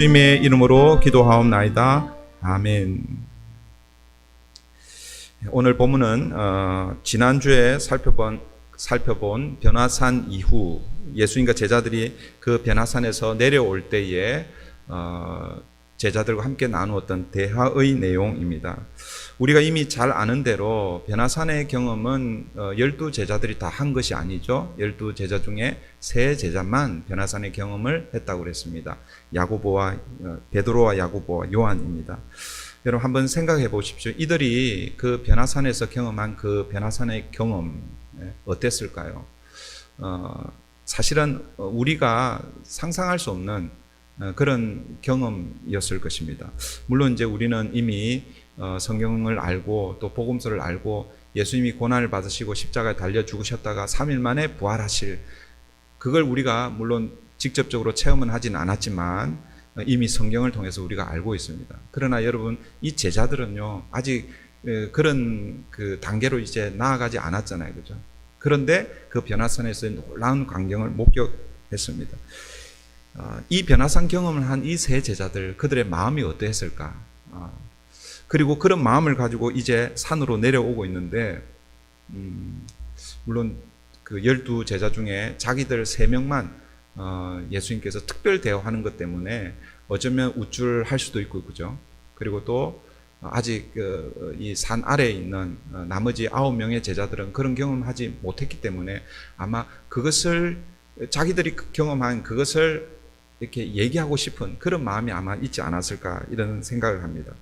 주님의 이름으로 기도하옵나이다. 아멘. 오늘 본문은 지난주에 살펴본 변화산 이후 예수님과 제자들이 그 변화산에서 내려올 때에 제자들과 함께 나누었던 대화의 내용입니다. 우리가 이미 잘 아는 대로 변화산의 경험은 12제자들이 다 한 것이 아니죠. 12제자 중에 3제자만 변화산의 경험을 했다고 그랬습니다. 베드로와 야고보와 요한입니다. 여러분 한번 생각해 보십시오. 이들이 그 변화산에서 경험한 그 변화산의 경험 어땠을까요? 사실은 우리가 상상할 수 없는 그런 경험이었을 것입니다. 물론 이제 우리는 이미 성경을 알고 또 복음서를 알고 예수님이 고난을 받으시고 십자가에 달려 죽으셨다가 3일 만에 부활하실, 그걸 우리가 물론 직접적으로 체험은 하진 않았지만 이미 성경을 통해서 우리가 알고 있습니다. 그러나 여러분, 이 제자들은요 아직 그런 그 단계로 이제 나아가지 않았잖아요, 그죠? 그런데 그 변화산에서의 놀라운 광경을 목격했습니다. 이 변화산 경험을 한 이 3제자들, 그들의 마음이 어떠했을까? 그리고 그런 마음을 가지고 이제 산으로 내려오고 있는데, 물론 그 12제자 중에 자기들 3명만 예수님께서 특별 대우하는 것 때문에 어쩌면 우쭐할 수도 있고, 그죠? 그리고 또 아직 이 산 아래에 있는 나머지 9명의 제자들은 그런 경험을 하지 못했기 때문에 아마 그것을, 자기들이 경험한 그것을 이렇게 얘기하고 싶은 그런 마음이 아마 있지 않았을까, 이런 생각을 합니다.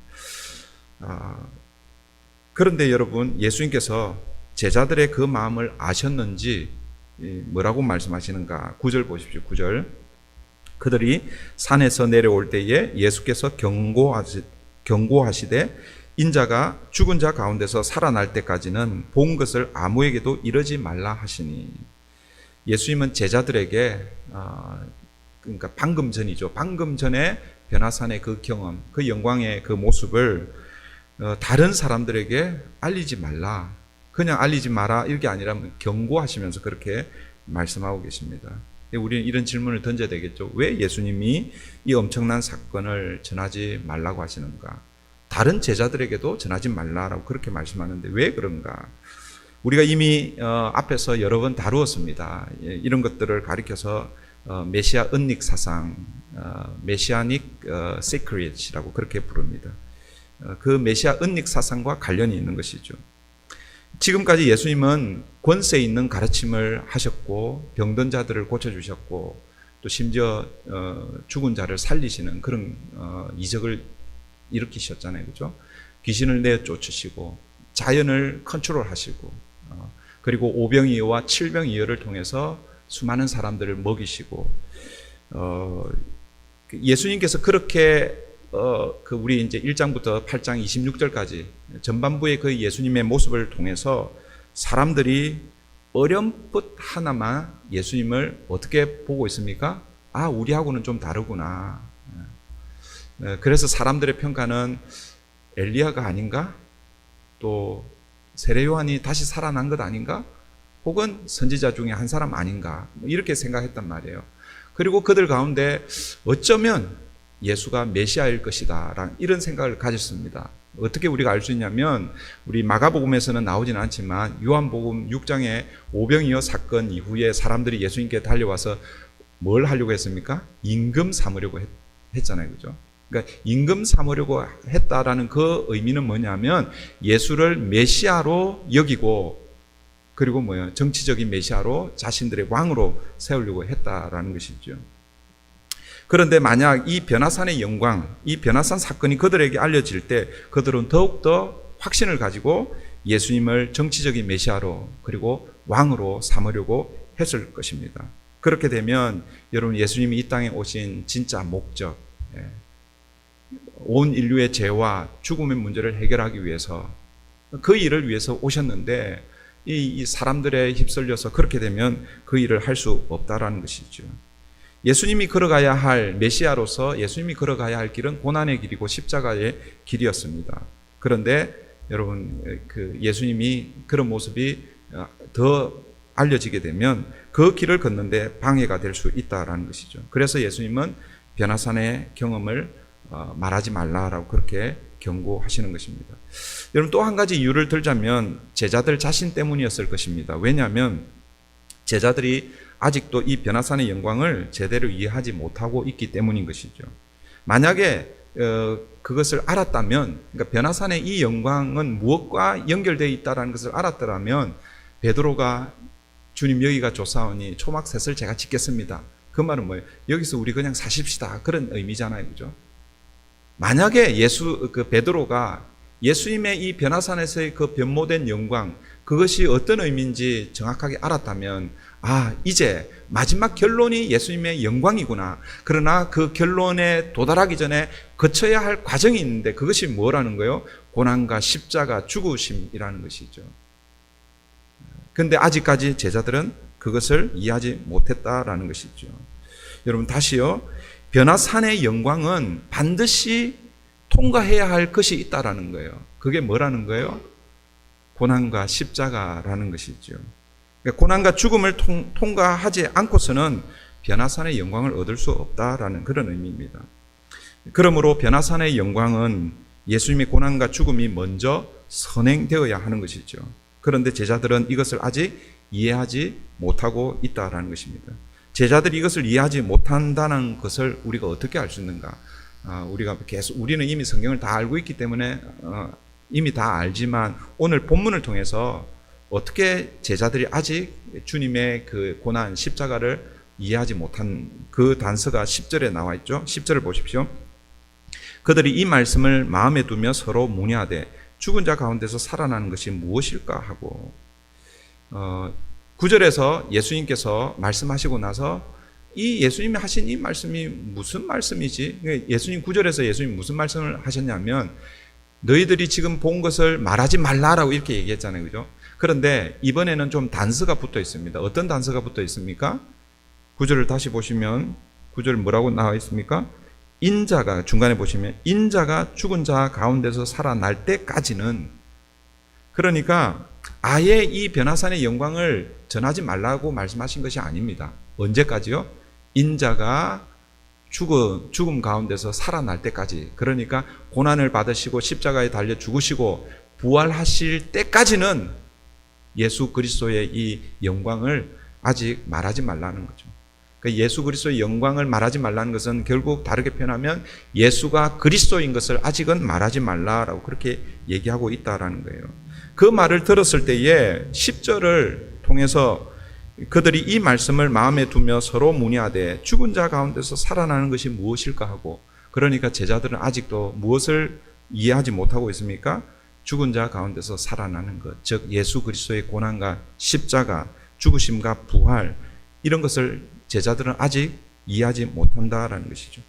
그런데 여러분, 예수님께서 제자들의 그 마음을 아셨는지 뭐라고 말씀하시는가? 9절 보십시오. 9절. 그들이 산에서 내려올 때에 예수께서 경고하시되 인자가 죽은 자 가운데서 살아날 때까지는 본 것을 아무에게도 이르지 말라 하시니. 예수님은 제자들에게 그러니까 방금 전이죠. 방금 전에 변화산의 그 경험, 그 영광의 그 모습을 다른 사람들에게 알리지 말라, 그냥 알리지 마라, 이게 아니라 경고하시면서 그렇게 말씀하고 계십니다. 우리는 이런 질문을 던져야 되겠죠. 왜 예수님이 이 엄청난 사건을 전하지 말라고 하시는가? 다른 제자들에게도 전하지 말라라고 그렇게 말씀하는데 왜 그런가? 우리가 이미 앞에서 여러 번 다루었습니다. 이런 것들을 가리켜서 메시아 은닉 사상, 메시아닉 시크릿이라고 그렇게 부릅니다. 그 메시아 은닉 사상과 관련이 있는 것이죠. 지금까지 예수님은 권세 있는 가르침을 하셨고 병든 자들을 고쳐주셨고 또 심지어 죽은 자를 살리시는 그런 이적을 일으키셨잖아요, 그렇죠? 귀신을 내쫓으시고 자연을 컨트롤하시고 그리고 오병이어와 칠병이어를 통해서 수많은 사람들을 먹이시고 예수님께서 그렇게 우리 이제 1장부터 8장 26절까지 전반부의 그 예수님의 모습을 통해서 사람들이 어렴풋 하나만 예수님을 어떻게 보고 있습니까? 아, 우리하고는 좀 다르구나. 그래서 사람들의 평가는 엘리야가 아닌가? 또 세례 요한이 다시 살아난 것 아닌가? 혹은 선지자 중에 한 사람 아닌가? 이렇게 생각했단 말이에요. 그리고 그들 가운데 어쩌면 예수가 메시아일 것이다 라는 이런 생각을 가졌습니다. 어떻게 우리가 알 수 있냐면 우리 마가복음에서는 나오지는 않지만 요한복음 6장의 오병이어 사건 이후에 사람들이 예수님께 달려와서 뭘 하려고 했습니까? 임금 삼으려고 했잖아요, 그죠? 그러니까 임금 삼으려고 했다라는 그 의미는 뭐냐면 예수를 메시아로 여기고 그리고 정치적인 메시아로 자신들의 왕으로 세우려고 했다라는 것이죠. 그런데 만약 이 변화산의 영광, 이 변화산 사건이 그들에게 알려질 때 그들은 더욱더 확신을 가지고 예수님을 정치적인 메시아로 그리고 왕으로 삼으려고 했을 것입니다. 그렇게 되면 여러분, 예수님이 이 땅에 오신 진짜 목적, 온 인류의 죄와 죽음의 문제를 해결하기 위해서 그 일을 위해서 오셨는데 이 사람들에 휩쓸려서 그렇게 되면 그 일을 할 수 없다라는 것이죠. 예수님이 걸어가야 할 메시아로서 예수님이 걸어가야 할 길은 고난의 길이고 십자가의 길이었습니다. 그런데 여러분, 그 예수님이 그런 모습이 더 알려지게 되면 그 길을 걷는데 방해가 될 수 있다라는 것이죠. 그래서 예수님은 변화산의 경험을 말하지 말라라고 그렇게 경고하시는 것입니다. 여러분, 또 한 가지 이유를 들자면 제자들 자신 때문이었을 것입니다. 왜냐하면 제자들이 아직도 이 변화산의 영광을 제대로 이해하지 못하고 있기 때문인 것이죠. 만약에 그것을 알았다면, 그러니까 변화산의 이 영광은 무엇과 연결되어 있다는 것을 알았더라면 베드로가 주님 여기가 좋사오니 초막셋을 제가 짓겠습니다. 그 말은 뭐예요? 여기서 우리 그냥 사십시다, 그런 의미잖아요, 그죠? 만약에 베드로가 예수님의 이 변화산에서의 그 변모된 영광, 그것이 어떤 의미인지 정확하게 알았다면, 이제 마지막 결론이 예수님의 영광이구나. 그러나 그 결론에 도달하기 전에 거쳐야 할 과정이 있는데 그것이 뭐라는 거예요? 고난과 십자가, 죽으심이라는 것이죠. 그런데 아직까지 제자들은 그것을 이해하지 못했다라는 것이죠. 여러분, 다시요. 변화산의 영광은 반드시 통과해야 할 것이 있다라는 거예요. 그게 뭐라는 거예요? 고난과 십자가라는 것이죠. 그러니까 고난과 죽음을 통과하지 않고서는 변화산의 영광을 얻을 수 없다라는 그런 의미입니다. 그러므로 변화산의 영광은 예수님의 고난과 죽음이 먼저 선행되어야 하는 것이죠. 그런데 제자들은 이것을 아직 이해하지 못하고 있다라는 것입니다. 제자들이 이것을 이해하지 못한다는 것을 우리가 어떻게 알 수 있는가? 우리는 이미 성경을 다 알고 있기 때문에 이미 다 알지만 오늘 본문을 통해서 어떻게 제자들이 아직 주님의 그 고난 십자가를 이해하지 못한 그 단서가 10절에 나와 있죠. 10절을 보십시오. 그들이 이 말씀을 마음에 두며 서로 문의하되 죽은 자 가운데서 살아나는 것이 무엇일까 하고, 9절에서 예수님께서 말씀하시고 나서 이 예수님이 하신 이 말씀이 무슨 말씀이지? 9절에서 예수님이 무슨 말씀을 하셨냐면 너희들이 지금 본 것을 말하지 말라라고 이렇게 얘기했잖아요, 그죠? 그런데 이번에는 좀 단서가 붙어 있습니다. 어떤 단서가 붙어 있습니까? 9절을 다시 보시면 9절 뭐라고 나와 있습니까? 인자가, 중간에 보시면 인자가 죽은 자 가운데서 살아날 때까지는, 그러니까 아예 이 변화산의 영광을 전하지 말라고 말씀하신 것이 아닙니다. 언제까지요? 인자가 죽음 가운데서 살아날 때까지, 그러니까 고난을 받으시고 십자가에 달려 죽으시고 부활하실 때까지는 예수 그리스도의 이 영광을 아직 말하지 말라는 거죠. 그러니까 예수 그리스도의 영광을 말하지 말라는 것은 결국 다르게 표현하면 예수가 그리스도인 것을 아직은 말하지 말라라고 그렇게 얘기하고 있다라는 거예요. 그 말을 들었을 때에 10절을 통해서 그들이 이 말씀을 마음에 두며 서로 문의하되 죽은 자 가운데서 살아나는 것이 무엇일까 하고, 그러니까 제자들은 아직도 무엇을 이해하지 못하고 있습니까? 죽은 자 가운데서 살아나는 것, 즉 예수 그리스도의 고난과 십자가, 죽으심과 부활, 이런 것을 제자들은 아직 이해하지 못한다라는 것이죠.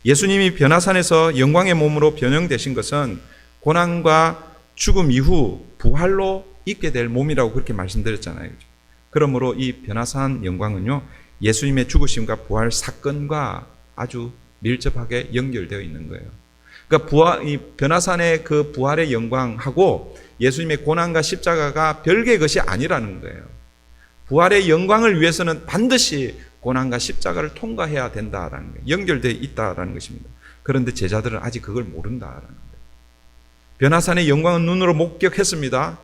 예수님이 변화산에서 영광의 몸으로 변형되신 것은 고난과 죽음 이후 부활로 입게 될 몸이라고 그렇게 말씀드렸잖아요. 그러므로 이 변화산 영광은요, 예수님의 죽으심과 부활 사건과 아주 밀접하게 연결되어 있는 거예요. 그러니까 이 변화산의 그 부활의 영광하고 예수님의 고난과 십자가가 별개의 것이 아니라는 거예요. 부활의 영광을 위해서는 반드시 고난과 십자가를 통과해야 된다라는 거예요. 연결되어 있다라는 것입니다. 그런데 제자들은 아직 그걸 모른다라는 거예요. 변화산의 영광은 눈으로 목격했습니다.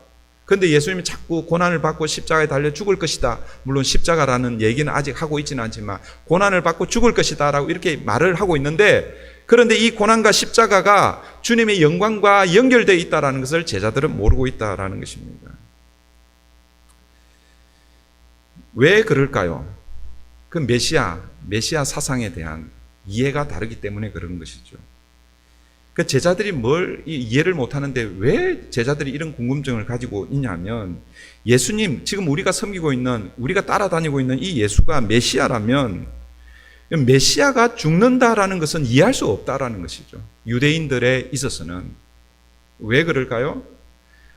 그런데 예수님이 자꾸 고난을 받고 십자가에 달려 죽을 것이다. 물론 십자가라는 얘기는 아직 하고 있지는 않지만 고난을 받고 죽을 것이다 라고 이렇게 말을 하고 있는데, 그런데 이 고난과 십자가가 주님의 영광과 연결되어 있다는 것을 제자들은 모르고 있다는 것입니다. 왜 그럴까요? 그 메시아 사상에 대한 이해가 다르기 때문에 그런 것이죠. 그 제자들이 뭘 이해를 못하는데 왜 제자들이 이런 궁금증을 가지고 있냐면, 예수님, 지금 우리가 섬기고 있는, 우리가 따라다니고 있는 이 예수가 메시아라면 메시아가 죽는다라는 것은 이해할 수 없다라는 것이죠. 유대인들에 있어서는. 왜 그럴까요?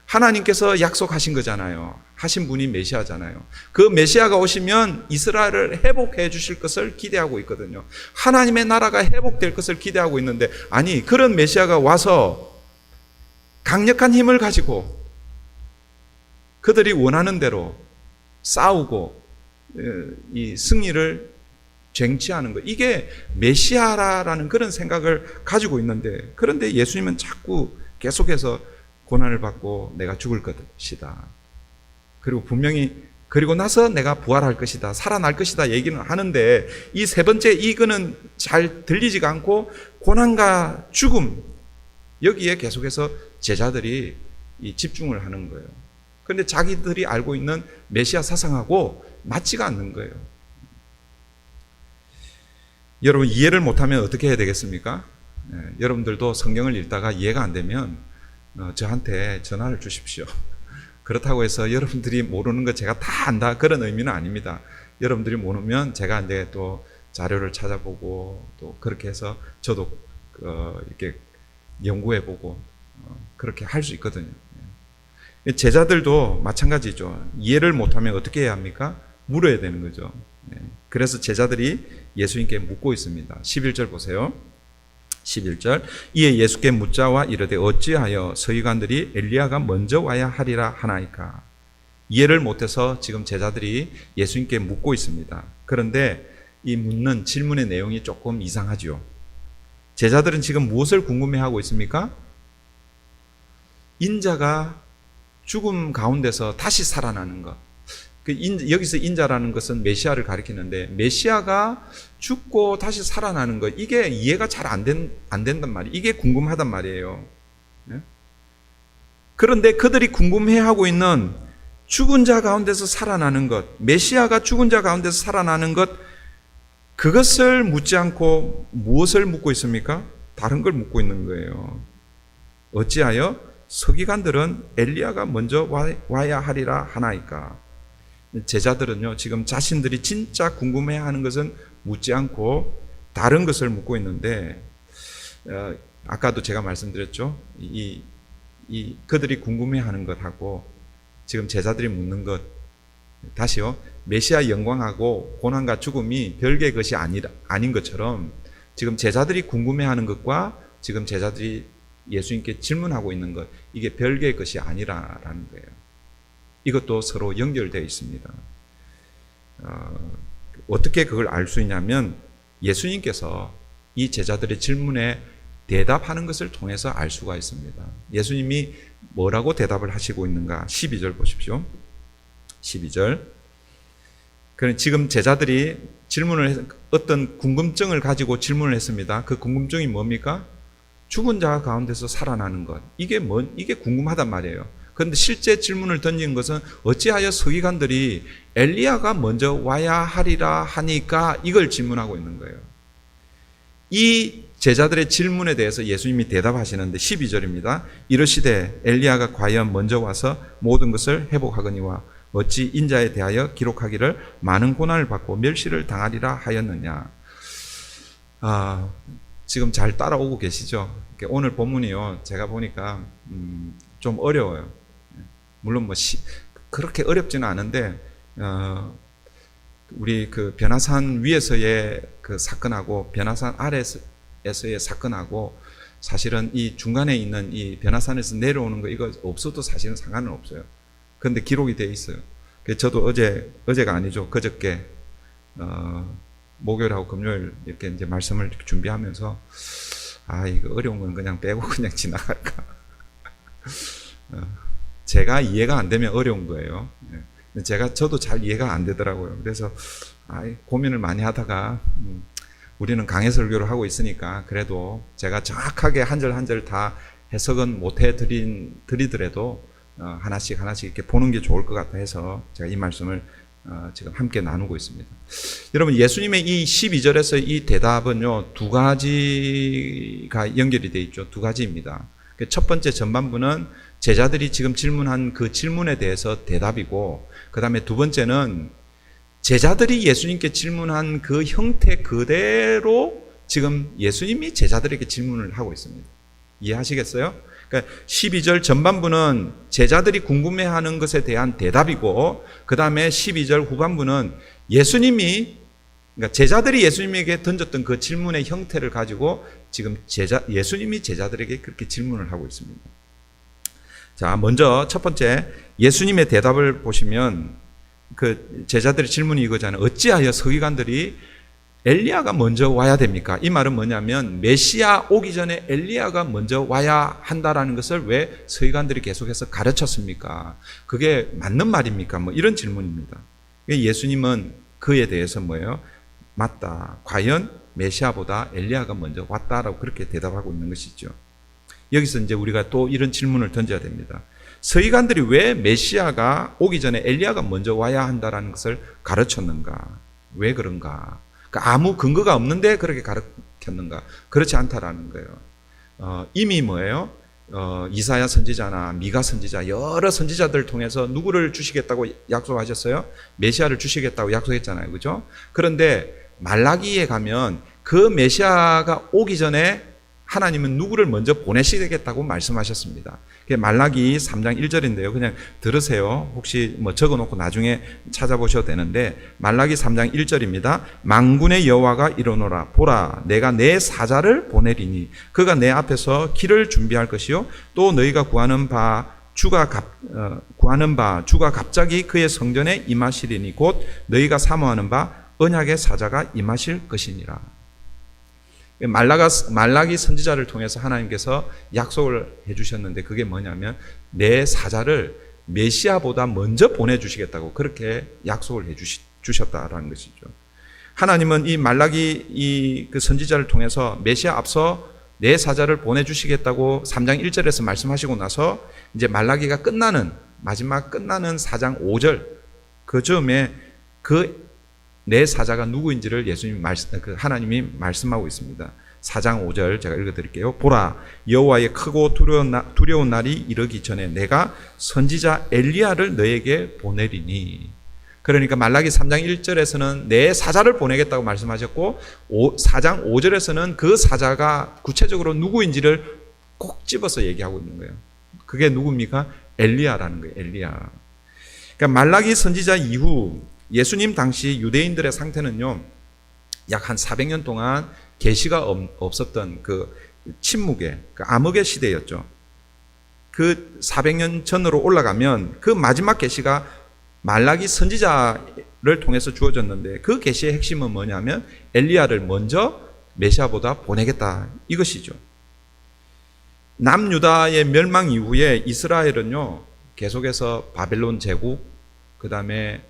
하나님께서 약속하신 거잖아요. 하신 분이 메시아잖아요. 그 메시아가 오시면 이스라엘을 회복해 주실 것을 기대하고 있거든요. 하나님의 나라가 회복될 것을 기대하고 있는데, 아니, 그런 메시아가 와서 강력한 힘을 가지고 그들이 원하는 대로 싸우고 이 승리를 쟁취하는 것, 이게 메시아라는 그런 생각을 가지고 있는데, 그런데 예수님은 자꾸 계속해서 고난을 받고 내가 죽을 것이다, 그리고 분명히 그리고 나서 내가 부활할 것이다, 살아날 것이다 얘기는 하는데, 이 세 번째 이거는 잘 들리지가 않고 고난과 죽음, 여기에 계속해서 제자들이 이 집중을 하는 거예요. 그런데 자기들이 알고 있는 메시아 사상하고 맞지가 않는 거예요. 여러분, 이해를 못하면 어떻게 해야 되겠습니까? 여러분들도 성경을 읽다가 이해가 안 되면 저한테 전화를 주십시오. 그렇다고 해서 여러분들이 모르는 거 제가 다 안다, 그런 의미는 아닙니다. 여러분들이 모르면 제가 이제 또 자료를 찾아보고 또 그렇게 해서 저도 이렇게 연구해보고 그렇게 할 수 있거든요. 제자들도 마찬가지죠. 이해를 못하면 어떻게 해야 합니까? 물어야 되는 거죠. 그래서 제자들이 예수님께 묻고 있습니다. 11절 보세요. 11절, 이에 예수께 묻자와 이르되 어찌하여 서기관들이 엘리야가 먼저 와야 하리라 하나이까? 이해를 못해서 지금 제자들이 예수님께 묻고 있습니다. 그런데 이 묻는 질문의 내용이 조금 이상하죠. 제자들은 지금 무엇을 궁금해하고 있습니까? 인자가 죽음 가운데서 다시 살아나는 것. 여기서 인자라는 것은 메시아를 가리키는데, 메시아가 죽고 다시 살아나는 것, 이게 이해가 잘 안 된단 말이에요. 이게 궁금하단 말이에요. 그런데 그들이 궁금해하고 있는 죽은 자 가운데서 살아나는 것, 메시아가 죽은 자 가운데서 살아나는 것, 그것을 묻지 않고 무엇을 묻고 있습니까? 다른 걸 묻고 있는 거예요. 어찌하여 서기관들은 엘리야가 먼저 와야 하리라 하나이까? 제자들은요, 지금 자신들이 진짜 궁금해하는 것은 묻지 않고 다른 것을 묻고 있는데, 아까도 제가 말씀드렸죠. 그들이 궁금해하는 것하고 지금 제자들이 묻는 것, 다시요, 메시아 영광하고 고난과 죽음이 별개의 것이 아닌 것처럼, 지금 제자들이 궁금해하는 것과 지금 제자들이 예수님께 질문하고 있는 것, 이게 별개의 것이 아니라라는 거예요. 이것도 서로 연결되어 있습니다. 어떻게 그걸 알 수 있냐면, 예수님께서 이 제자들의 질문에 대답하는 것을 통해서 알 수가 있습니다. 예수님이 뭐라고 대답을 하시고 있는가? 12절 보십시오. 12절. 그럼 지금 제자들이 어떤 궁금증을 가지고 질문을 했습니다. 그 궁금증이 뭡니까? 죽은 자 가운데서 살아나는 것. 이게 궁금하단 말이에요. 그런데 실제 질문을 던진 것은 어찌하여 서기관들이 엘리야가 먼저 와야 하리라 하니까, 이걸 질문하고 있는 거예요. 이 제자들의 질문에 대해서 예수님이 대답하시는데 12절입니다. 이르시되 엘리야가 과연 먼저 와서 모든 것을 회복하거니와 어찌 인자에 대하여 기록하기를 많은 고난을 받고 멸시를 당하리라 하였느냐. 지금 잘 따라오고 계시죠? 오늘 본문이요, 제가 보니까 좀 어려워요. 물론 그렇게 어렵지는 않은데, 우리 그 변화산 위에서의 그 사건하고 변화산 아래에서의 사건하고 사실은 이 중간에 있는 이 변화산에서 내려오는 거, 이거 없어도 사실은 상관은 없어요. 그런데 기록이 되어 있어요. 저도 어제가 아니죠, 그저께 목요일하고 금요일 이렇게 이제 말씀을 준비하면서, 이거 어려운 건 그냥 빼고 그냥 지나갈까. 제가 이해가 안 되면 어려운 거예요. 저도 잘 이해가 안 되더라고요. 그래서 고민을 많이 하다가, 우리는 강해 설교를 하고 있으니까 그래도 제가 정확하게 한 절 한 절 다 해석은 못 해드리더라도 하나씩 이렇게 보는 게 좋을 것 같아 해서 제가 이 말씀을 지금 함께 나누고 있습니다. 여러분, 예수님의 이 12절에서 이 대답은요, 두 가지가 연결이 되어 있죠. 두 가지입니다. 첫 번째 전반부는 제자들이 지금 질문한 그 질문에 대해서 대답이고, 그 다음에 두 번째는 제자들이 예수님께 질문한 그 형태 그대로 지금 예수님이 제자들에게 질문을 하고 있습니다. 이해하시겠어요? 그러니까 12절 전반부는 제자들이 궁금해하는 것에 대한 대답이고, 그 다음에 12절 후반부는 그러니까 제자들이 예수님에게 던졌던 그 질문의 형태를 가지고 지금 예수님이 제자들에게 그렇게 질문을 하고 있습니다. 자, 먼저 첫 번째 예수님의 대답을 보시면, 그 제자들의 질문이 이거잖아요. 어찌하여 서기관들이 엘리야가 먼저 와야 됩니까? 이 말은 뭐냐면 메시아 오기 전에 엘리야가 먼저 와야 한다라는 것을 왜 서기관들이 계속해서 가르쳤습니까? 그게 맞는 말입니까? 뭐 이런 질문입니다. 예수님은 그에 대해서 뭐예요? 맞다. 과연 메시아보다 엘리야가 먼저 왔다라고 그렇게 대답하고 있는 것이죠. 여기서 이제 우리가 또 이런 질문을 던져야 됩니다. 서기관들이 왜 메시아가 오기 전에 엘리야가 먼저 와야 한다라는 것을 가르쳤는가? 왜 그런가? 그러니까 아무 근거가 없는데 그렇게 가르쳤는가? 그렇지 않다라는 거예요. 이미 뭐예요? 이사야 선지자나 미가 선지자 여러 선지자들 통해서 누구를 주시겠다고 약속하셨어요? 메시아를 주시겠다고 약속했잖아요. 그죠? 그런데 말라기에 가면 그 메시아가 오기 전에 하나님은 누구를 먼저 보내시겠다고 말씀하셨습니다. 말라기 3장 1절인데요. 그냥 들으세요. 혹시 뭐 적어놓고 나중에 찾아보셔도 되는데 말라기 3장 1절입니다. 만군의 여호와가 이르노라 보라 내가 내 사자를 보내리니 그가 내 앞에서 길을 준비할 것이요 또 너희가 구하는 바 주가 갑자기 그의 성전에 임하시리니 곧 너희가 사모하는 바 언약의 사자가 임하실 것이니라. 말라기 선지자를 통해서 하나님께서 약속을 해주셨는데 그게 뭐냐면 내 사자를 메시아보다 먼저 보내주시겠다고 그렇게 약속을 해주셨다라는 것이죠. 하나님은 이 말라기 그 선지자를 통해서 메시아 앞서 내 사자를 보내주시겠다고 3장 1절에서 말씀하시고 나서 이제 말라기가 마지막 끝나는 4장 5절 그 즈음에 내 사자가 누구인지를 하나님이 말씀하고 있습니다. 4장 5절 제가 읽어드릴게요. 보라 여호와의 크고 두려운 날이 이르기 전에 내가 선지자 엘리야를 너에게 보내리니. 그러니까 말라기 3장 1절에서는 내 사자를 보내겠다고 말씀하셨고 4장 5절에서는 그 사자가 구체적으로 누구인지를 꼭 집어서 얘기하고 있는 거예요. 그게 누굽니까? 엘리야라는 거예요. 엘리야. 그러니까 말라기 선지자 이후 예수님 당시 유대인들의 상태는요, 약 한 400년 동안 계시가 없었던 그 침묵의, 그 암흑의 시대였죠. 그 400년 전으로 올라가면 그 마지막 계시가 말라기 선지자를 통해서 주어졌는데 그 계시의 핵심은 뭐냐면 엘리야를 먼저 메시아보다 보내겠다 이것이죠. 남유다의 멸망 이후에 이스라엘은요, 계속해서 바벨론 제국, 그 다음에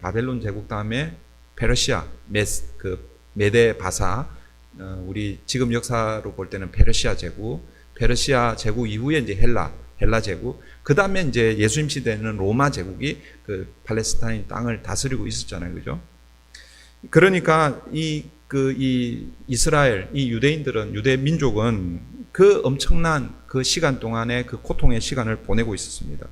바벨론 제국 다음에 페르시아, 메데 바사, 우리 지금 역사로 볼 때는 페르시아 제국 이후에 이제 헬라 제국, 그 다음에 이제 예수님 시대에는 로마 제국이 그 팔레스타인 땅을 다스리고 있었잖아요, 그죠? 그러니까 이 이스라엘, 이 유대 민족은 그 엄청난 그 시간 동안에 그 고통의 시간을 보내고 있었습니다.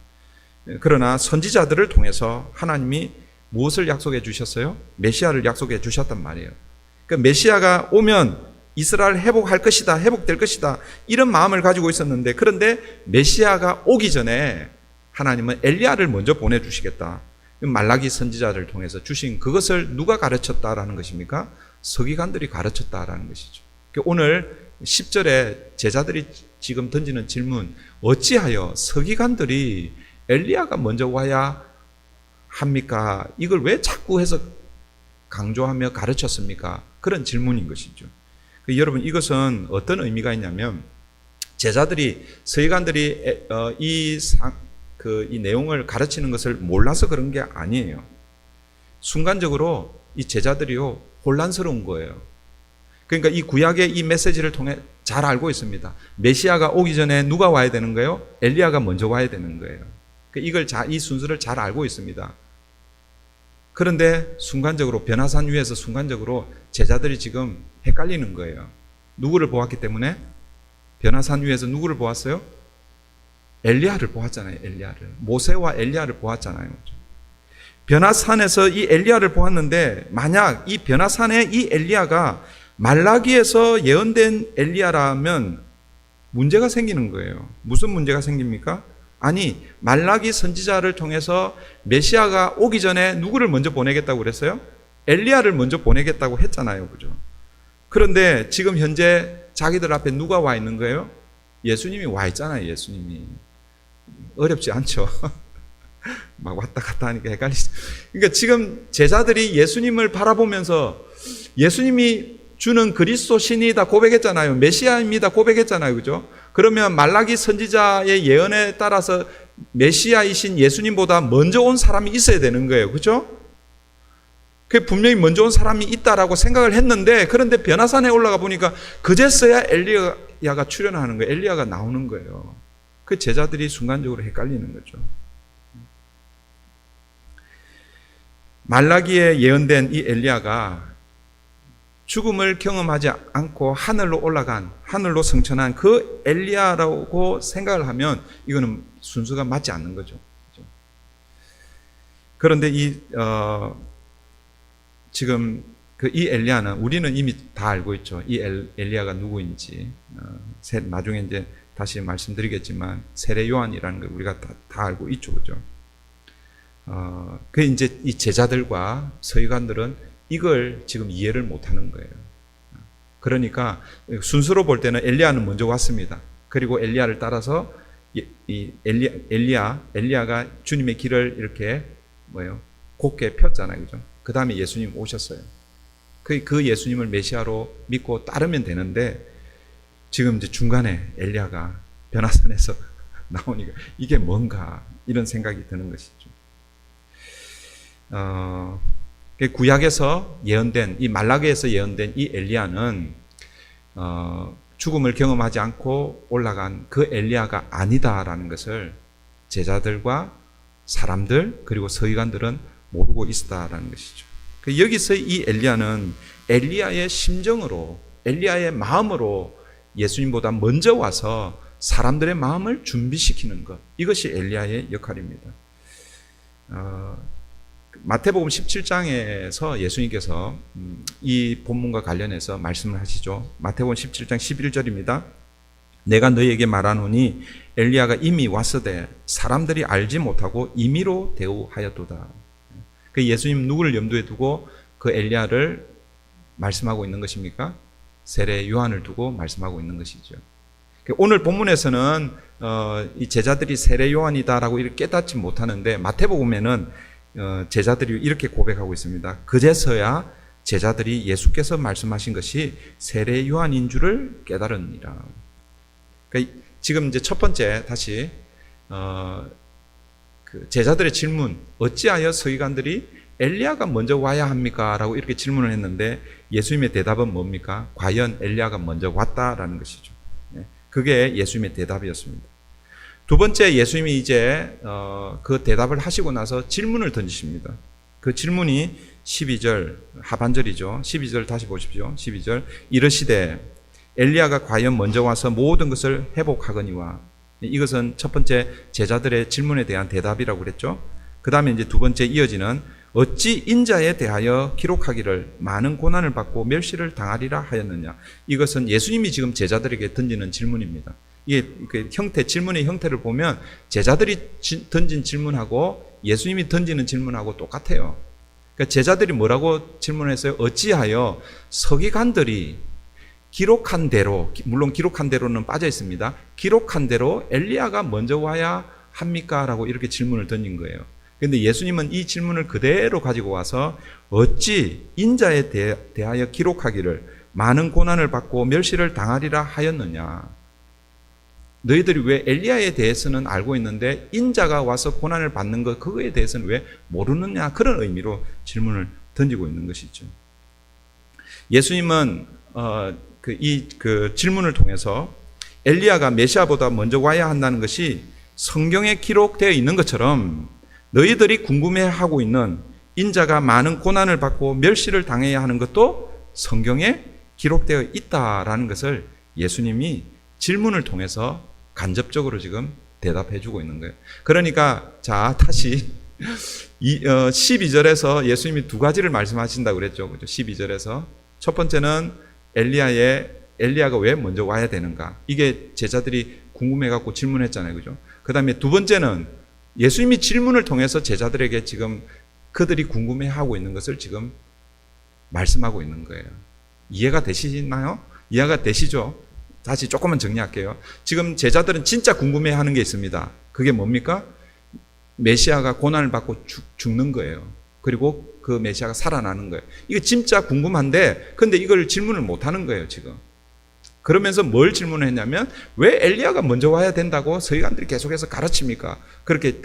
그러나 선지자들을 통해서 하나님이 무엇을 약속해 주셨어요? 메시아를 약속해 주셨단 말이에요. 그러니까 메시아가 오면 이스라엘 회복될 것이다 이런 마음을 가지고 있었는데 그런데 메시아가 오기 전에 하나님은 엘리야를 먼저 보내주시겠다. 말라기 선지자를 통해서 주신 그것을 누가 가르쳤다라는 것입니까? 서기관들이 가르쳤다라는 것이죠. 오늘 10절에 제자들이 지금 던지는 질문, 어찌하여 서기관들이 엘리야가 먼저 와야 합니까? 이걸 왜 자꾸 해서 강조하며 가르쳤습니까? 그런 질문인 것이죠. 여러분, 이것은 어떤 의미가 있냐면 제자들이, 서기관들이 이 내용을 가르치는 것을 몰라서 그런 게 아니에요. 순간적으로 이 제자들이요, 혼란스러운 거예요. 그러니까 이 구약의 이 메시지를 통해 잘 알고 있습니다. 메시아가 오기 전에 누가 와야 되는 거예요? 엘리야가 먼저 와야 되는 거예요. 이 순서를 잘 알고 있습니다. 그런데 순간적으로 변화산 위에서 순간적으로 제자들이 지금 헷갈리는 거예요. 누구를 보았기 때문에? 변화산 위에서 누구를 보았어요? 엘리야를 보았잖아요. 엘리야를. 모세와 엘리야를 보았잖아요. 변화산에서 이 엘리야를 보았는데 만약 이 변화산의 이 엘리야가 말라기에서 예언된 엘리야라면 문제가 생기는 거예요. 무슨 문제가 생깁니까? 아니, 말라기 선지자를 통해서 메시아가 오기 전에 누구를 먼저 보내겠다고 그랬어요? 엘리야를 먼저 보내겠다고 했잖아요. 그죠? 그런데 지금 현재 자기들 앞에 누가 와 있는 거예요? 예수님이 와 있잖아요. 예수님이. 어렵지 않죠? 막 왔다 갔다 하니까 헷갈리죠. 그러니까 지금 제자들이 예수님을 바라보면서 예수님이 주는 그리스도 신이다 고백했잖아요. 메시아입니다 고백했잖아요. 그죠? 그러면 말라기 선지자의 예언에 따라서 메시아이신 예수님보다 먼저 온 사람이 있어야 되는 거예요. 그죠? 그 분명히 먼저 온 사람이 있다라고 생각을 했는데, 그런데 변화산에 올라가 보니까 그제서야 엘리야가 출현하는 거예요. 엘리야가 나오는 거예요. 그 제자들이 순간적으로 헷갈리는 거죠. 말라기에 예언된 이 엘리야가 죽음을 경험하지 않고 하늘로 올라간, 하늘로 승천한 그 엘리야라고 생각을 하면 이거는 순서가 맞지 않는 거죠. 그런데 지금 이 엘리야는 우리는 이미 다 알고 있죠. 이 엘리야가 누구인지. 나중에 이제 다시 말씀드리겠지만 세례 요한이라는 걸 우리가 다 알고 있죠. 그죠? 그 이제 이 제자들과 서기관들은 이걸 지금 이해를 못 하는 거예요. 그러니까 순서로 볼 때는 엘리야는 먼저 왔습니다. 그리고 엘리야를 따라서 이 엘리야가 주님의 길을 이렇게 곧게 폈잖아요. 그죠? 그 다음에 예수님 오셨어요. 그 예수님을 메시아로 믿고 따르면 되는데, 지금 이제 중간에 엘리야가 변화산에서 나오니까 이게 뭔가 이런 생각이 드는 것이죠. 구약에서 예언된, 이 말라기에서 예언된 이 엘리야는 죽음을 경험하지 않고 올라간 그 엘리야가 아니다라는 것을 제자들과 사람들 그리고 서기관들은 모르고 있었다라는 것이죠. 여기서 이 엘리야는 엘리야의 심정으로, 엘리야의 마음으로 예수님보다 먼저 와서 사람들의 마음을 준비시키는 것, 이것이 엘리야의 역할입니다. 마태복음 17장에서 예수님께서 이 본문과 관련해서 말씀을 하시죠. 마태복음 17장 11절입니다. 내가 너희에게 말하노니 엘리야가 이미 왔으되 사람들이 알지 못하고 임의로 대우하였도다. 그 예수님 누구를 염두에 두고 그 엘리야를 말씀하고 있는 것입니까? 세례 요한을 두고 말씀하고 있는 것이죠. 오늘 본문에서는 이 제자들이 세례 요한이다라고 이렇게 깨닫지 못하는데, 마태복음에는 제자들이 이렇게 고백하고 있습니다. 그제서야 제자들이 예수께서 말씀하신 것이 세례 요한인 줄을 깨달으니라. 그러니까 지금 이제 첫 번째 다시 제자들의 질문, 어찌하여 서기관들이 엘리야가 먼저 와야 합니까? 라고 이렇게 질문을 했는데 예수님의 대답은 뭡니까? 과연 엘리야가 먼저 왔다라는 것이죠. 그게 예수님의 대답이었습니다. 두 번째, 예수님이 이제 그 대답을 하시고 나서 질문을 던지십니다. 그 질문이 12절 하반절이죠. 12절 다시 보십시오. 12절 이르시되 엘리야가 과연 먼저 와서 모든 것을 회복하거니와. 이것은 첫 번째 제자들의 질문에 대한 대답이라고 그랬죠. 그 다음에 이제 두 번째 이어지는 어찌 인자에 대하여 기록하기를 많은 고난을 받고 멸시를 당하리라 하였느냐. 이것은 예수님이 지금 제자들에게 던지는 질문입니다. 이게 질문의 형태를 보면 제자들이 던진 질문하고 예수님이 던지는 질문하고 똑같아요. 그러니까 제자들이 뭐라고 질문했어요? 어찌하여 서기관들이 기록한 대로, 물론 기록한 대로는 빠져 있습니다. 기록한 대로 엘리야가 먼저 와야 합니까? 라고 이렇게 질문을 던진 거예요. 그런데 예수님은 이 질문을 그대로 가지고 와서 어찌 인자에 대하여 기록하기를 많은 고난을 받고 멸시를 당하리라 하였느냐. 너희들이 왜 엘리야에 대해서는 알고 있는데 인자가 와서 고난을 받는 것, 그거에 대해서는 왜 모르느냐. 그런 의미로 질문을 던지고 있는 것이죠. 예수님은 이 질문을 통해서 엘리야가 메시아보다 먼저 와야 한다는 것이 성경에 기록되어 있는 것처럼 너희들이 궁금해하고 있는 인자가 많은 고난을 받고 멸시를 당해야 하는 것도 성경에 기록되어 있다라는 것을 예수님이 질문을 통해서 간접적으로 지금 대답해 주고 있는 거예요. 그러니까 자 다시 12절에서 예수님이 두 가지를 말씀하신다고 그랬죠. 그죠? 12절에서 첫 번째는 엘리야가 왜 먼저 와야 되는가? 이게 제자들이 궁금해갖고 질문했잖아요. 그죠? 그 다음에 두 번째는 예수님이 질문을 통해서 제자들에게 지금 그들이 궁금해하고 있는 것을 지금 말씀하고 있는 거예요. 이해가 되시나요? 이해가 되시죠? 다시 조금만 정리할게요. 지금 제자들은 진짜 궁금해하는 게 있습니다. 그게 뭡니까? 메시아가 고난을 받고 죽는 거예요. 그리고 그 메시아가 살아나는 거예요. 이거 진짜 궁금한데 근데 이걸 질문을 못 하는 거예요, 지금. 그러면서 뭘 질문을 했냐면 왜 엘리야가 먼저 와야 된다고 서기관들이 계속해서 가르칩니까? 그렇게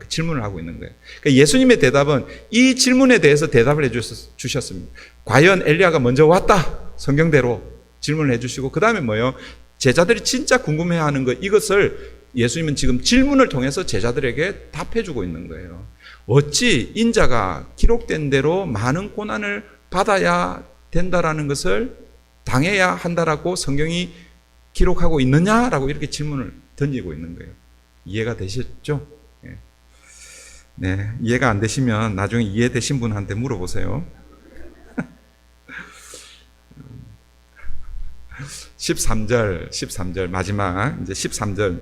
질문을 하고 있는 거예요. 그러니까 예수님의 대답은 이 질문에 대해서 대답을 해 주셨습니다. 과연 엘리야가 먼저 왔다. 성경대로 질문을 해 주시고 그 다음에 뭐예요? 제자들이 진짜 궁금해하는 것, 이것을 예수님은 지금 질문을 통해서 제자들에게 답해 주고 있는 거예요. 어찌 인자가 기록된 대로 많은 고난을 받아야 된다라는 것을 당해야 한다라고 성경이 기록하고 있느냐라고 이렇게 질문을 던지고 있는 거예요. 이해가 되셨죠? 네, 이해가 안 되시면 나중에 이해되신 분한테 물어보세요. 13절 마지막 이제 13절.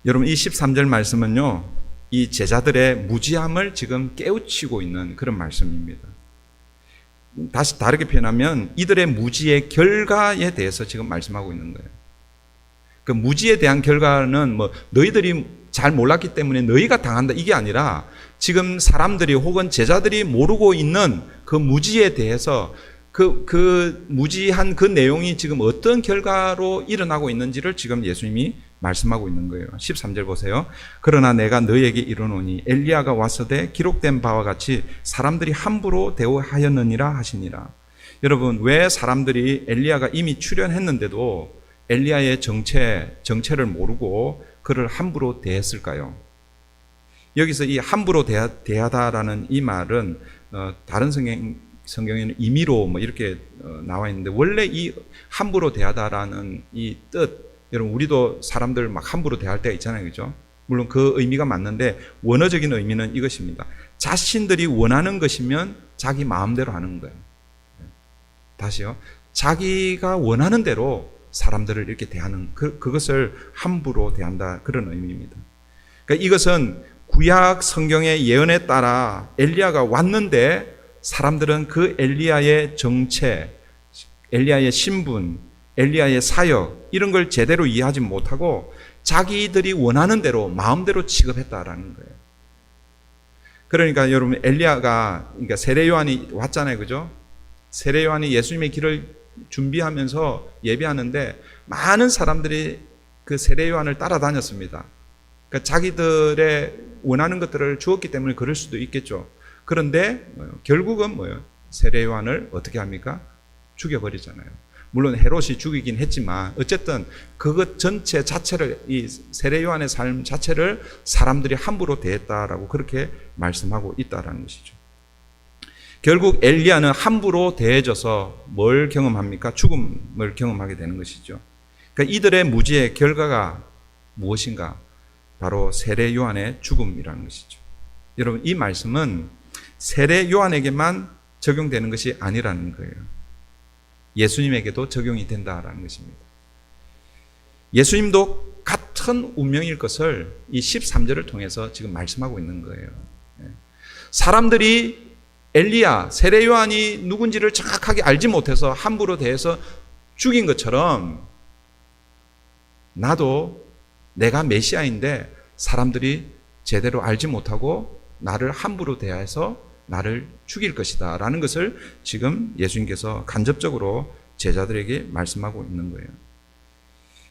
여러분 이 13절 말씀은요, 이 제자들의 무지함을 지금 깨우치고 있는 그런 말씀입니다. 다시 다르게 표현하면 이들의 무지의 결과에 대해서 지금 말씀하고 있는 거예요. 그 무지에 대한 결과는 뭐 너희들이 잘 몰랐기 때문에 너희가 당한다 이게 아니라 지금 사람들이 혹은 제자들이 모르고 있는 그 무지에 대해서 그 무지한 그 내용이 지금 어떤 결과로 일어나고 있는지를 지금 예수님이 말씀하고 있는 거예요. 13절 보세요. 그러나 내가 너희에게 이르노니 엘리야가 왔으되 기록된 바와 같이 사람들이 함부로 대우하였느니라 하시니라. 여러분 왜 사람들이 엘리야가 이미 출현했는데도 엘리야의 정체를 모르고 그를 함부로 대했을까요? 여기서 이 함부로 대하다라는 이 말은 다른 성경에는 임의로 뭐 이렇게 나와 있는데 원래 이 함부로 대하다라는 이 뜻, 여러분 우리도 사람들 막 함부로 대할 때가 있잖아요, 그죠? 물론 그 의미가 맞는데 원어적인 의미는 이것입니다. 자신들이 원하는 것이면 자기 마음대로 하는 거예요. 다시요. 자기가 원하는 대로 사람들을 이렇게 대하는 그것을 함부로 대한다 그런 의미입니다. 그러니까 이것은 구약 성경의 예언에 따라 엘리야가 왔는데 사람들은 그 엘리야의 정체, 엘리야의 신분, 엘리야의 사역 이런 걸 제대로 이해하지 못하고 자기들이 원하는 대로 마음대로 취급했다라는 거예요. 그러니까 여러분 엘리야가 그러니까 세례 요한이 왔잖아요, 그죠? 세례 요한이 예수님의 길을 준비하면서 예배하는데 많은 사람들이 그 세례 요한을 따라다녔습니다. 그러니까 자기들의 원하는 것들을 주었기 때문에 그럴 수도 있겠죠. 그런데 결국은 뭐예요? 세례 요한을 어떻게 합니까? 죽여버리잖아요. 물론 헤롯이 죽이긴 했지만 어쨌든 그것 전체 자체를 이 세례 요한의 삶 자체를 사람들이 함부로 대했다라고 그렇게 말씀하고 있다라는 것이죠. 결국 엘리야는 함부로 대해져서 뭘 경험합니까? 죽음을 경험하게 되는 것이죠. 그러니까 이들의 무지의 결과가 무엇인가? 바로 세례 요한의 죽음이라는 것이죠. 여러분 이 말씀은 세례 요한에게만 적용되는 것이 아니라는 거예요. 예수님에게도 적용이 된다라는 것입니다. 예수님도 같은 운명일 것을 이 13절을 통해서 지금 말씀하고 있는 거예요. 사람들이 엘리야, 세례 요한이 누군지를 정확하게 알지 못해서 함부로 대해서 죽인 것처럼 나도 내가 메시아인데 사람들이 제대로 알지 못하고 나를 함부로 대해서 나를 죽일 것이다 라는 것을 지금 예수님께서 간접적으로 제자들에게 말씀하고 있는 거예요.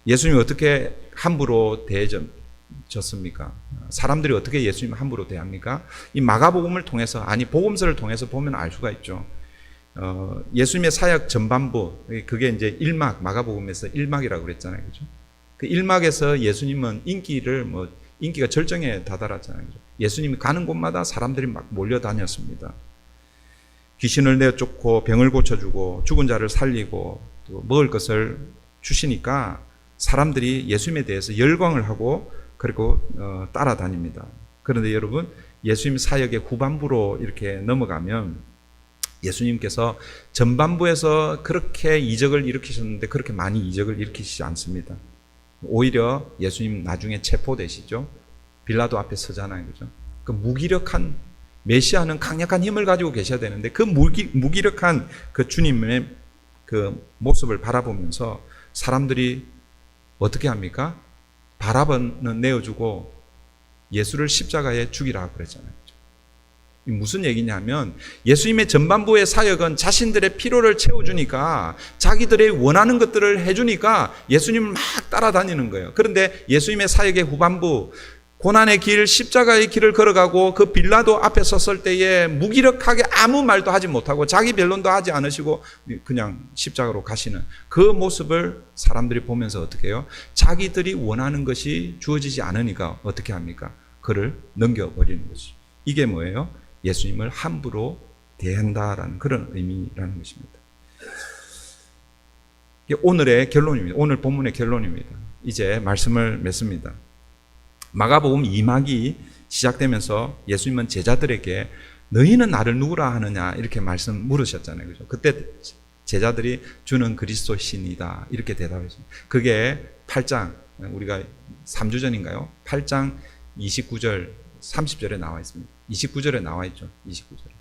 예수님이 어떻게 함부로 대해졌습니까? 사람들이 어떻게 예수님을 함부로 대합니까? 이 마가복음을 통해서, 아니 복음서를 통해서 보면 알 수가 있죠. 예수님의 사역 전반부, 그게 이제 1막, 마가복음에서 1막이라고 그랬잖아요, 그죠? 그 1막에서 예수님은 인기가 절정에 다다랐잖아요. 예수님이 가는 곳마다 사람들이 막 몰려다녔습니다. 귀신을 내쫓고 병을 고쳐주고 죽은 자를 살리고 또 먹을 것을 주시니까 사람들이 예수님에 대해서 열광을 하고 그리고 따라다닙니다. 그런데 여러분 예수님 사역의 후반부로 이렇게 넘어가면 예수님께서 전반부에서 그렇게 이적을 일으키셨는데 그렇게 많이 이적을 일으키시지 않습니다. 오히려 예수님 나중에 체포되시죠. 빌라도 앞에 서잖아요, 그죠? 그 무기력한 메시아는 강력한 힘을 가지고 계셔야 되는데 그 무기력한 그 주님의 그 모습을 바라보면서 사람들이 어떻게 합니까? 바라바는 내어주고 예수를 십자가에 죽이라 그랬잖아요. 무슨 얘기냐면 예수님의 전반부의 사역은 자신들의 필요를 채워주니까 자기들의 원하는 것들을 해주니까 예수님을 막 따라다니는 거예요. 그런데 예수님의 사역의 후반부 고난의 길, 십자가의 길을 걸어가고 그 빌라도 앞에 섰을 때에 무기력하게 아무 말도 하지 못하고 자기 변론도 하지 않으시고 그냥 십자가로 가시는 그 모습을 사람들이 보면서 어떻게 해요? 자기들이 원하는 것이 주어지지 않으니까 어떻게 합니까? 그를 넘겨버리는 거죠. 이게 뭐예요? 예수님을 함부로 대한다라는 그런 의미라는 것입니다. 이게 오늘의 결론입니다. 오늘 본문의 결론입니다. 이제 말씀을 맺습니다. 마가복음 2막이 시작되면서 예수님은 제자들에게 너희는 나를 누구라 하느냐 이렇게 말씀 물으셨잖아요. 그죠? 그때 제자들이 주는 그리스도신이다 이렇게 대답했습니다. 그게 8장 우리가 3주 전인가요? 8장 29절 30절에 나와 있습니다. 29절에 나와 있죠. 29절에.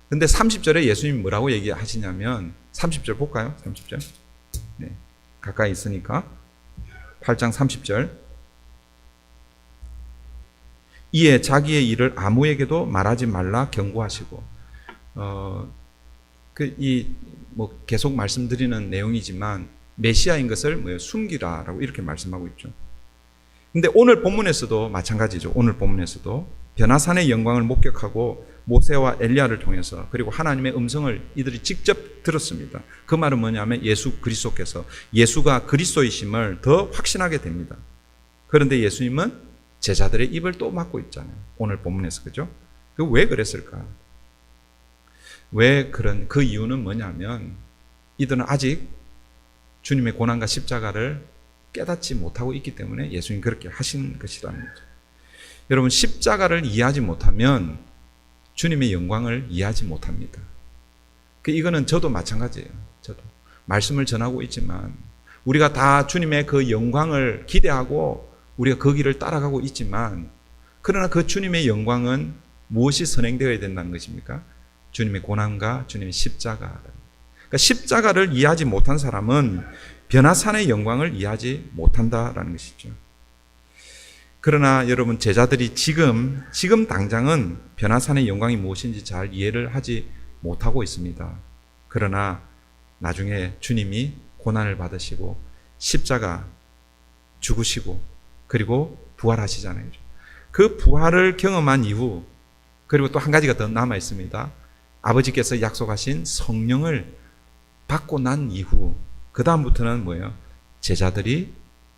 근데 30절에 예수님이 뭐라고 얘기하시냐면 30절 볼까요? 30절. 네. 가까이 있으니까 8장 30절. 이에 자기의 일을 아무에게도 말하지 말라 경고하시고 계속 말씀드리는 내용이지만 메시아인 것을 숨기라라고 이렇게 말씀하고 있죠. 근데 오늘 본문에서도 마찬가지죠. 오늘 본문에서도 변화산의 영광을 목격하고 모세와 엘리야를 통해서 그리고 하나님의 음성을 이들이 직접 들었습니다. 그 말은 뭐냐면 예수 그리스도께서 예수가 그리스도이심을 더 확신하게 됩니다. 그런데 예수님은 제자들의 입을 또 막고 있잖아요. 오늘 본문에서 그죠? 왜 그랬을까? 왜 그런 그 이유는 뭐냐면 이들은 아직 주님의 고난과 십자가를 깨닫지 못하고 있기 때문에 예수님이 그렇게 하신 것이라는 거죠. 여러분 십자가를 이해하지 못하면 주님의 영광을 이해하지 못합니다. 이거는 저도 마찬가지예요. 저도 말씀을 전하고 있지만 우리가 다 주님의 그 영광을 기대하고 우리가 그 길을 따라가고 있지만 그러나 그 주님의 영광은 무엇이 선행되어야 된다는 것입니까? 주님의 고난과 주님의 십자가. 그러니까 십자가를 이해하지 못한 사람은 변화산의 영광을 이해하지 못한다라는 것이죠. 그러나 여러분 제자들이 지금 당장은 변화산의 영광이 무엇인지 잘 이해를 하지 못하고 있습니다. 그러나 나중에 주님이 고난을 받으시고 십자가 죽으시고 그리고 부활하시잖아요. 그 부활을 경험한 이후 그리고 또 한 가지가 더 남아 있습니다. 아버지께서 약속하신 성령을 받고 난 이후 그 다음부터는 뭐예요? 제자들이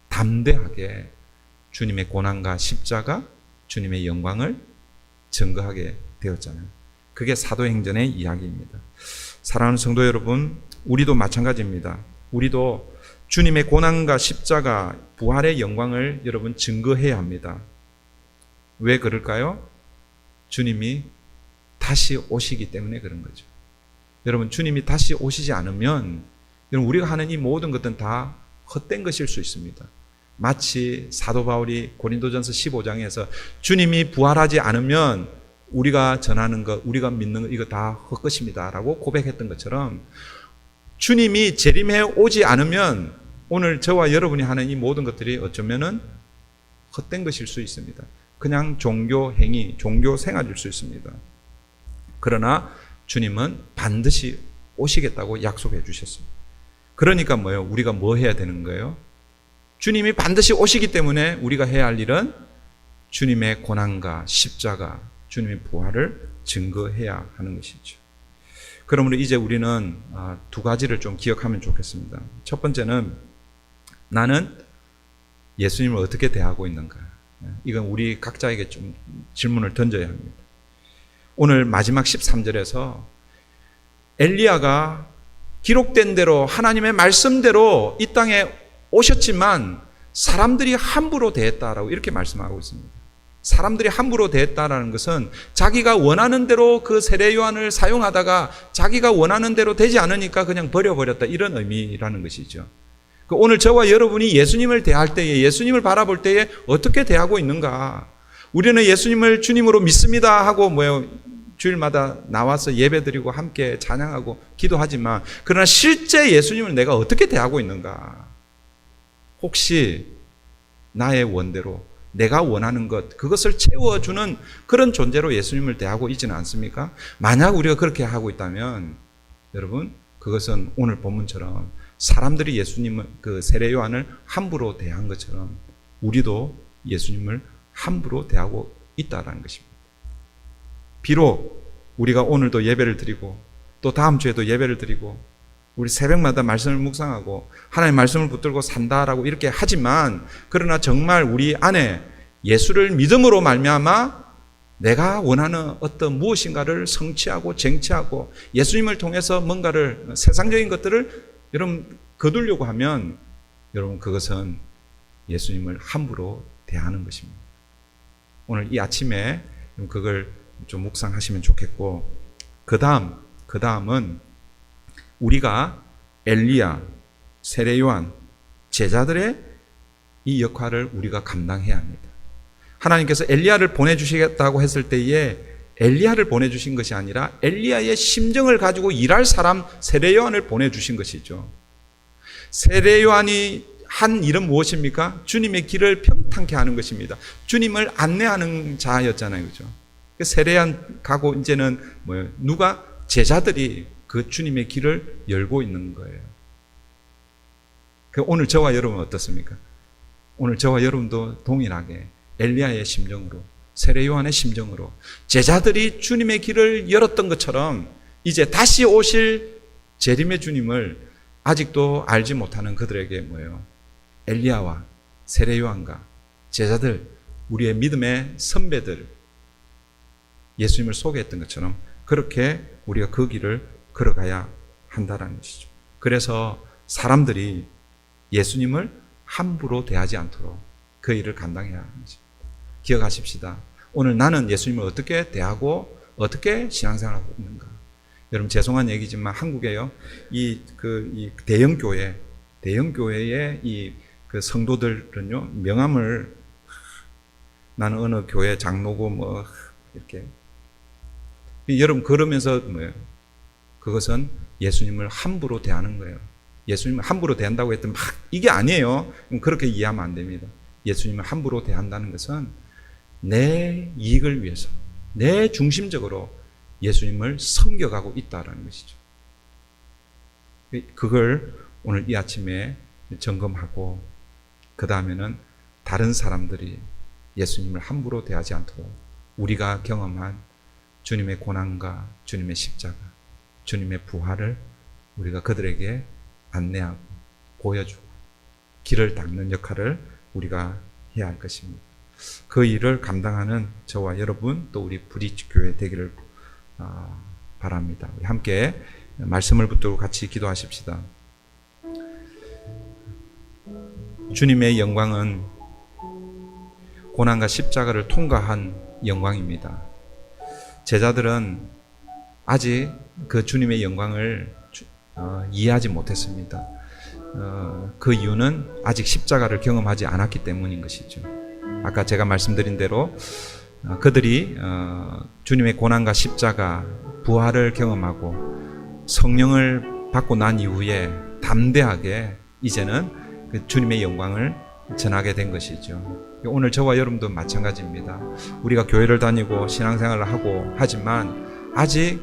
담대하게 주님의 고난과 십자가, 주님의 영광을 증거하게 되었잖아요. 그게 사도행전의 이야기입니다. 사랑하는 성도 여러분, 우리도 마찬가지입니다. 우리도 주님의 고난과 십자가, 부활의 영광을 여러분 증거해야 합니다. 왜 그럴까요? 주님이 다시 오시기 때문에 그런 거죠. 여러분 주님이 다시 오시지 않으면 여러분 우리가 하는 이 모든 것들은 다 헛된 것일 수 있습니다. 마치 사도 바울이 고린도전서 15장에서 주님이 부활하지 않으면 우리가 전하는 것, 우리가 믿는 것 이거 다 헛것입니다 라고 고백했던 것처럼 주님이 재림해 오지 않으면 오늘 저와 여러분이 하는 이 모든 것들이 어쩌면은 헛된 것일 수 있습니다. 그냥 종교 행위, 종교 생활일 수 있습니다. 그러나 주님은 반드시 오시겠다고 약속해 주셨습니다. 그러니까 뭐예요? 우리가 뭐 해야 되는 거예요? 주님이 반드시 오시기 때문에 우리가 해야 할 일은 주님의 고난과 십자가, 주님의 부활을 증거해야 하는 것이죠. 그러므로 이제 우리는 두 가지를 좀 기억하면 좋겠습니다. 첫 번째는 나는 예수님을 어떻게 대하고 있는가? 이건 우리 각자에게 좀 질문을 던져야 합니다. 오늘 마지막 13절에서 엘리야가 기록된 대로 하나님의 말씀대로 이 땅에 오셨지만 사람들이 함부로 대했다라고 이렇게 말씀하고 있습니다. 사람들이 함부로 대했다라는 것은 자기가 원하는 대로 그 세례 요한을 사용하다가 자기가 원하는 대로 되지 않으니까 그냥 버려버렸다 이런 의미라는 것이죠. 오늘 저와 여러분이 예수님을 대할 때에 예수님을 바라볼 때에 어떻게 대하고 있는가? 우리는 예수님을 주님으로 믿습니다 하고 주일마다 나와서 예배드리고 함께 찬양하고 기도하지만 그러나 실제 예수님을 내가 어떻게 대하고 있는가? 혹시 나의 원대로 내가 원하는 것, 그것을 채워주는 그런 존재로 예수님을 대하고 있지는 않습니까? 만약 우리가 그렇게 하고 있다면 여러분, 그것은 오늘 본문처럼 사람들이 예수님을, 그 세례 요한을 함부로 대한 것처럼 우리도 예수님을 함부로 대하고 있다라는 것입니다. 비록 우리가 오늘도 예배를 드리고 또 다음 주에도 예배를 드리고 우리 새벽마다 말씀을 묵상하고 하나님의 말씀을 붙들고 산다라고 이렇게 하지만, 그러나 정말 우리 안에 예수를 믿음으로 말미암아 내가 원하는 어떤 무엇인가를 성취하고 쟁취하고 예수님을 통해서 뭔가를, 세상적인 것들을 여러분 거두려고 하면 여러분 그것은 예수님을 함부로 대하는 것입니다. 오늘 이 아침에 그걸 좀 묵상하시면 좋겠고, 그 다음은 우리가 엘리야, 세례 요한, 제자들의 이 역할을 우리가 감당해야 합니다. 하나님께서 엘리야를 보내주시겠다고 했을 때에 엘리야를 보내주신 것이 아니라 엘리야의 심정을 가지고 일할 사람 세례 요한을 보내주신 것이죠. 세례 요한이 한 일은 무엇입니까? 주님의 길을 평탄케 하는 것입니다. 주님을 안내하는 자였잖아요, 그죠? 세례 요한 가고 이제는 뭐예요? 누가? 제자들이 그 주님의 길을 열고 있는 거예요. 오늘 저와 여러분은 어떻습니까? 오늘 저와 여러분도 동일하게 엘리야의 심정으로, 세례 요한의 심정으로 제자들이 주님의 길을 열었던 것처럼 이제 다시 오실 재림의 주님을 아직도 알지 못하는 그들에게 뭐예요? 엘리야와 세례 요한과 제자들, 우리의 믿음의 선배들, 예수님을 소개했던 것처럼 그렇게 우리가 그 길을 걸어가야 한다는 것이죠. 그래서 사람들이 예수님을 함부로 대하지 않도록 그 일을 감당해야 하는 것입니다. 기억하십시다. 오늘 나는 예수님을 어떻게 대하고 어떻게 신앙생활하고 있는가. 여러분 죄송한 얘기지만 한국에요, 이 대형 교회의 이 그 성도들은요, 명함을 나는 어느 교회 장로고 뭐 이렇게, 여러분 그러면서 뭐예요? 그것은 예수님을 함부로 대하는 거예요. 예수님을 함부로 대한다고 했더니 막 이게 아니에요. 그렇게 이해하면 안 됩니다. 예수님을 함부로 대한다는 것은 내 이익을 위해서, 내 중심적으로 예수님을 섬겨가고 있다는 것이죠. 그걸 오늘 이 아침에 점검하고, 그 다음에는 다른 사람들이 예수님을 함부로 대하지 않도록 우리가 경험한 주님의 고난과 주님의 십자가, 주님의 부활을 우리가 그들에게 안내하고 보여주고 길을 닦는 역할을 우리가 해야 할 것입니다. 그 일을 감당하는 저와 여러분, 또 우리 브릿지 교회 되기를 바랍니다. 우리 함께 말씀을 붙들고 같이 기도하십시다. 주님의 영광은 고난과 십자가를 통과한 영광입니다. 제자들은 아직 그 주님의 영광을 이해하지 못했습니다. 그 이유는 아직 십자가를 경험하지 않았기 때문인 것이죠. 아까 제가 말씀드린 대로 그들이 주님의 고난과 십자가, 부활을 경험하고 성령을 받고 난 이후에 담대하게 이제는 그 주님의 영광을 전하게 된 것이죠. 오늘 저와 여러분도 마찬가지입니다. 우리가 교회를 다니고 신앙생활을 하고 하지만 아직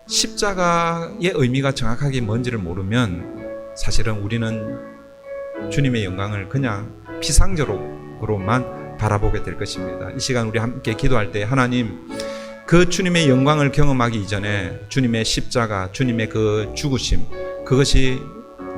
십자가의 의미가 정확하게 뭔지를 모르면 사실은 우리는 주님의 영광을 그냥 피상적으로만 바라보게 될 것입니다. 이 시간 우리 함께 기도할 때 하나님, 그 주님의 영광을 경험하기 이전에 주님의 십자가, 주님의 그 죽으심, 그것이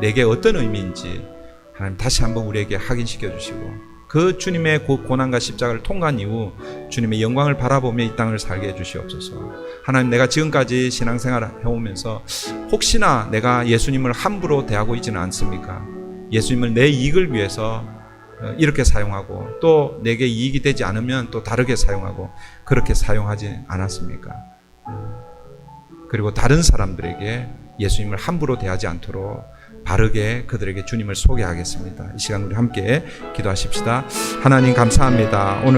내게 어떤 의미인지 하나님 다시 한번 우리에게 확인시켜 주시고, 그 주님의 고난과 십자가를 통과한 이후 주님의 영광을 바라보며 이 땅을 살게 해주시옵소서. 하나님, 내가 지금까지 신앙생활을 해오면서 혹시나 내가 예수님을 함부로 대하고 있지는 않습니까? 예수님을 내 이익을 위해서 이렇게 사용하고 또 내게 이익이 되지 않으면 또 다르게 사용하고 그렇게 사용하지 않았습니까? 그리고 다른 사람들에게 예수님을 함부로 대하지 않도록 바르게 그들에게 주님을 소개하겠습니다. 이 시간 우리 함께 기도하십시다. 하나님 감사합니다. 오늘